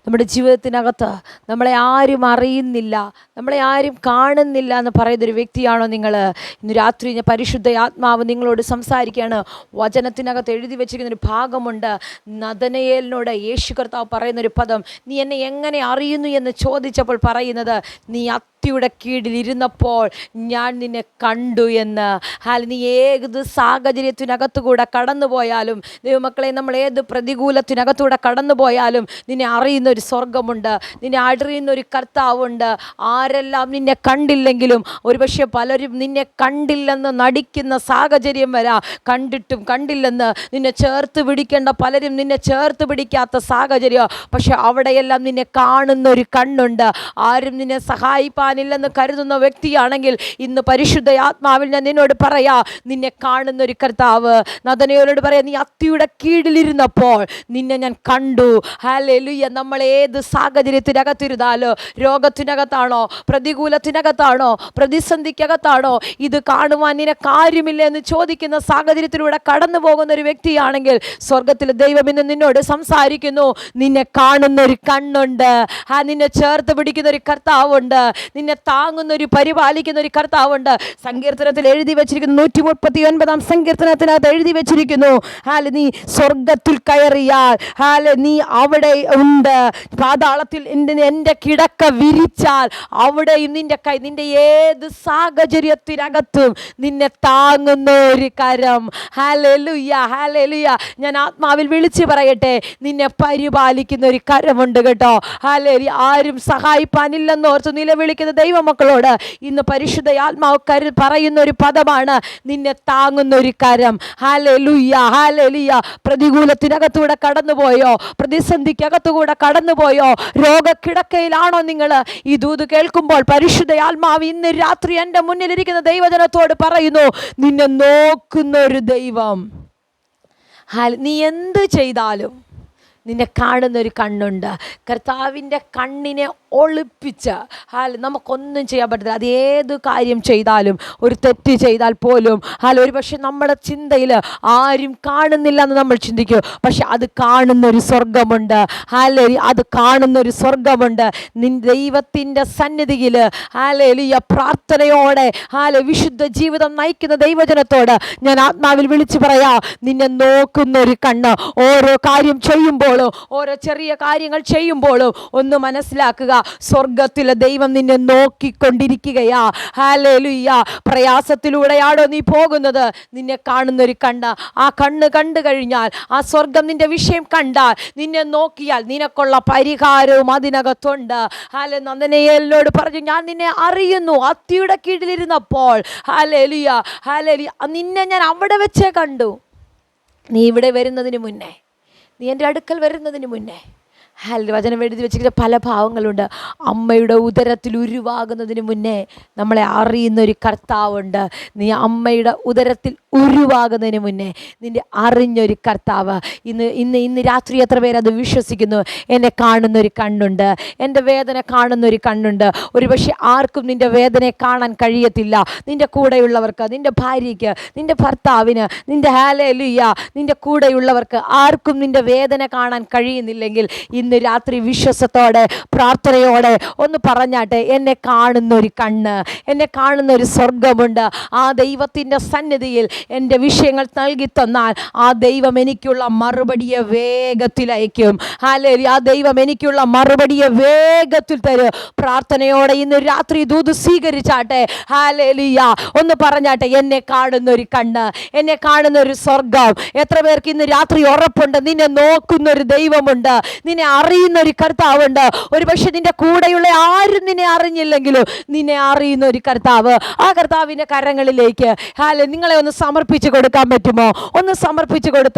നമ്മുടെ ജീവിതത്തിനകത്ത് നമ്മളെ ആരും അറിയുന്നില്ല, നമ്മളെ ആരും കാണുന്നില്ല എന്ന് പറയുന്നൊരു വ്യക്തിയാണോ നിങ്ങൾ? ഇന്ന് രാത്രി ഞാൻ പരിശുദ്ധ ആത്മാവ് നിങ്ങളോട് സംസാരിക്കുകയാണ്. വചനത്തിനകത്ത് എഴുതി വെച്ചിരിക്കുന്നൊരു ഭാഗമുണ്ട്. നഥനയേലിനോട് യേശു കർത്താവ് പറയുന്നൊരു പദം, നീ എന്നെ എങ്ങനെ അറിയുന്നു എന്ന് ചോദിച്ചപ്പോൾ പറയുന്നത്, നീ യുടെ കീഴിലിരുന്നപ്പോൾ ഞാൻ നിന്നെ കണ്ടു എന്ന്. നീ ഏത് സാഹചര്യത്തിനകത്തുകൂടെ കടന്നു പോയാലും, ദൈവമക്കളെ, നമ്മൾ ഏത് പ്രതികൂലത്തിനകത്തൂടെ കടന്നു പോയാലും നിന്നെ അറിയുന്നൊരു സ്വർഗമുണ്ട്, നിന്നെ അറിയുന്നൊരു കർത്താവുണ്ട്. ആരെല്ലാം നിന്നെ കണ്ടില്ലെങ്കിലും, ഒരുപക്ഷെ പലരും നിന്നെ കണ്ടില്ലെന്ന് നടിക്കുന്ന സാഹചര്യം വരാം. കണ്ടിട്ടും കണ്ടില്ലെന്ന് നിന്നെ ചേർത്ത് പിടിക്കേണ്ട പലരും നിന്നെ ചേർത്ത് പിടിക്കാത്ത സാഹചര്യം. പക്ഷെ അവിടെയെല്ലാം നിന്നെ കാണുന്നൊരു കണ്ണുണ്ട്. ആരും നിന്നെ സഹായിപ്പാനില്ലെന്ന് കരുതുന്ന വ്യക്തിയാണെങ്കിൽ ഇന്ന് പരിശുദ്ധ ആത്മാവിൽ ഞാൻ നിന്നോട് പറയാ, നിന്നെ കാണുന്നൊരു കർത്താവ്. നഥനയേലിനോട് പറയാ, നീ അത്തിയുടെ കീഴിലിരുന്നപ്പോൾ നിന്നെ ഞാൻ കണ്ടു. ഹല്ലേലൂയ. നമ്മൾ ഏത് സാഹചര്യത്തിനകത്തിരുന്നാലോ, രോഗത്തിനകത്താണോ, പ്രതികൂലത്തിനകത്താണോ, പ്രതിസന്ധിക്കകത്താണോ, ഇത് കാണുവാൻ നിന്നെ കാര്യമില്ല എന്ന് ചോദിക്കുന്ന സാഹചര്യത്തിലൂടെ കടന്നു പോകുന്ന ഒരു വ്യക്തിയാണെങ്കിൽ സ്വർഗത്തിലെ ദൈവം ഇന്ന് നിന്നോട് സംസാരിക്കുന്നു. നിന്നെ കാണുന്നൊരു കണ്ണുണ്ട്, നിന്നെ ചേർത്ത് പിടിക്കുന്ന ഒരു കർത്താവുണ്ട്, നിന്നെ താങ്ങുന്നൊരു പരിപാലിക്കുന്ന ഒരു കർത്താവുണ്ട്. സങ്കീർത്തനത്തിൽ എഴുതി വെച്ചിരിക്കുന്നു, 139 സങ്കീർത്തനത്തിനകത്ത് എഴുതി വെച്ചിരിക്കുന്നു, നീ സ്വർഗത്തിൽ കയറിയാൽ നീ അവിടെ ഉണ്ട്, പാതാളത്തിൽ എൻ്റെ കിടക്ക വിരിച്ചാൽ അവിടെയും നിന്റെ ഏത് സാഹചര്യത്തിനകത്തും നിന്നെ താങ്ങുന്ന ഒരു കരം. Hallelujah, hallelujah. ഞാൻ ആത്മാവിൽ വിളിച്ചു പറയട്ടെ, നിന്നെ പരിപാലിക്കുന്ന ഒരു കരമുണ്ട് കേട്ടോ. ഹല്ലേലൂയ. ആരും സഹായിപ്പാനില്ലെന്നോർത്ത് നിലവിളിക്കുന്ന ദൈവമക്കളോട് ഇന്ന് പരിശുദ്ധ ആത്മാവ് പറയുന്ന ഒരു പദമാണ്, നിന്നെ താങ്ങുന്ന ഒരു കരം. Hallelujah, hallelujah. പ്രതികൂലത്തിനകത്തൂടെ കടന്നുപോയോ, പ്രതിസന്ധിക്കകത്തുകൂടെ കടന്നുപോയോ, രോഗക്കിടക്കയിലാണോ നിങ്ങൾ? ഈ ദൂത് കേൾക്കുമ്പോൾ പരിശുദ്ധ ആത്മാവ് ഇന്ന് രാത്രി എൻ്റെ മുന്നിലിരിക്കുന്ന ദൈവജനത്തോട് പറയുന്നു, നിന്നെ നോക്കുന്ന ഒരു ദൈവം. നീ എന്ത് ചെയ്താലും നിന്നെ കാണുന്നൊരു കണ്ണുണ്ട്. കർത്താവിൻ്റെ കണ്ണിനെ ഒളിപ്പിച്ച് നമുക്കൊന്നും ചെയ്യാൻ പറ്റില്ല. അത് ഏത് കാര്യം ചെയ്താലും, ഒരു തെറ്റ് ചെയ്താൽ പോലും ഒരു പക്ഷെ നമ്മുടെ ചിന്തയിൽ ആരും കാണുന്നില്ല എന്ന് നമ്മൾ ചിന്തിക്കും. പക്ഷെ അത് കാണുന്നൊരു സ്വർഗമുണ്ട്. അത് കാണുന്നൊരു സ്വർഗമുണ്ട്. ദൈവത്തിൻ്റെ സന്നിധിയിൽ പ്രാർത്ഥനയോടെ വിശുദ്ധ ജീവിതം നയിക്കുന്ന ദൈവജനത്തോട് ഞാൻ ആത്മാവിൽ വിളിച്ചു പറയാ, നിന്നെ നോക്കുന്നൊരു കണ്ണ്. ഓരോ കാര്യം ചെയ്യുമ്പോഴും, ഓരോ ചെറിയ കാര്യങ്ങൾ ചെയ്യുമ്പോഴും ഒന്ന് മനസ്സിലാക്കുക, സ്വർഗത്തിലെ ദൈവം നിന്നെ നോക്കിക്കൊണ്ടിരിക്കുകയാ. ഹല്ലേലൂയ. പ്രയാസത്തിലൂടെയാണോ നീ പോകുന്നത്? നിന്നെ കാണുന്നൊരു കണ്ണ്. ആ കണ്ണ് കണ്ടു കഴിഞ്ഞാൽ, ആ സ്വർഗം നിന്റെ വിഷയം കണ്ടാൽ, നിന്നെ നോക്കിയാൽ നിനക്കുള്ള പരിഹാരവും അതിനകത്തുണ്ട്. നഥനയേലിനോട് പറഞ്ഞു, ഞാൻ നിന്നെ അറിയുന്നു, അത്തിയുടെ കീഴിലിരുന്നപ്പോൾ. Hallelujah, hallelujah. നിന്നെ ഞാൻ അവിടെ വെച്ചേ കണ്ടു. നീ ഇവിടെ വരുന്നതിന് മുന്നേ, നീ എൻ്റെ അടുക്കൽ വരുന്നതിന് മുന്നേ. വചനം എഴുതി വെച്ചിരിക്കുന്ന പല ഭാവങ്ങളുണ്ട്. അമ്മയുടെ ഉദരത്തിൽ ഉരുവാകുന്നതിന് മുന്നേ നമ്മളെ അറിയുന്നൊരു കർത്താവുണ്ട്. നീ അമ്മയുടെ ഉദരത്തിൽ ഉരുവാകുന്നതിന് മുന്നേ നിൻ്റെ അറിഞ്ഞൊരു കർത്താവ്. ഇന്ന് രാത്രി എത്ര പേരത് വിശ്വസിക്കുന്നു? എന്നെ കാണുന്നൊരു കണ്ണുണ്ട്, എൻ്റെ വേദന കാണുന്നൊരു കണ്ണുണ്ട്. ഒരുപക്ഷെ ആർക്കും നിൻ്റെ വേദനയെ കാണാൻ കഴിയത്തില്ല. നിൻ്റെ കൂടെയുള്ളവർക്ക്, നിൻ്റെ ഭാര്യയ്ക്ക്, നിൻ്റെ ഭർത്താവിന്, നിൻ്റെ ഹല്ലേലൂയ, നിൻ്റെ കൂടെയുള്ളവർക്ക് ആർക്കും നിൻ്റെ വേദന കാണാൻ കഴിയുന്നില്ലെങ്കിൽ ഇന്ന് രാത്രി വിശ്വാസത്തോടെ, പ്രാർത്ഥനയോടെ ഒന്ന് പറഞ്ഞാട്ടെ, എന്നെ കാണുന്നൊരു കണ്ണ്, എന്നെ കാണുന്നൊരു സ്വർഗമുണ്ട്. ആ ദൈവത്തിൻ്റെ സന്നിധിയിൽ എൻ്റെ വിഷയങ്ങൾ നൽകി തന്നാൽ ആ ദൈവം എനിക്കുള്ള മറുപടിയെ വേഗത്തിൽ അയക്കും. ഹല്ലേലൂയ. ആ ദൈവം എനിക്കുള്ള മറുപടിയെ വേഗത്തിൽ തരും. പ്രാർത്ഥനയോടെ ഇന്ന് രാത്രി ദൂത് സ്വീകരിച്ചാട്ടെ. ഹല്ലേലൂയ. ഒന്ന് പറഞ്ഞാട്ടെ, എന്നെ കാണുന്നൊരു കണ്ണ്, എന്നെ കാണുന്നൊരു സ്വർഗം. എത്ര പേർക്ക് ഇന്ന് രാത്രി ഉറപ്പുണ്ട്? നിന്നെ നോക്കുന്നൊരു ദൈവമുണ്ട്, നിന്നെ അറിയുന്ന ഒരു കർത്താവുണ്ട്. ഒരു പക്ഷെ നിന്റെ കൂടെയുള്ള ആരും നിന്നെ അറിഞ്ഞില്ലെങ്കിലും നിന്നെ അറിയുന്ന ഒരു കർത്താവ്. ആ കർത്താവിൻ്റെ കരങ്ങളിലേക്ക് നിങ്ങളെ ഒന്ന് സമർപ്പിച്ച് കൊടുക്കാൻ പറ്റുമോ? ഒന്ന് സമർപ്പിച്ച് കൊടുത്താൽ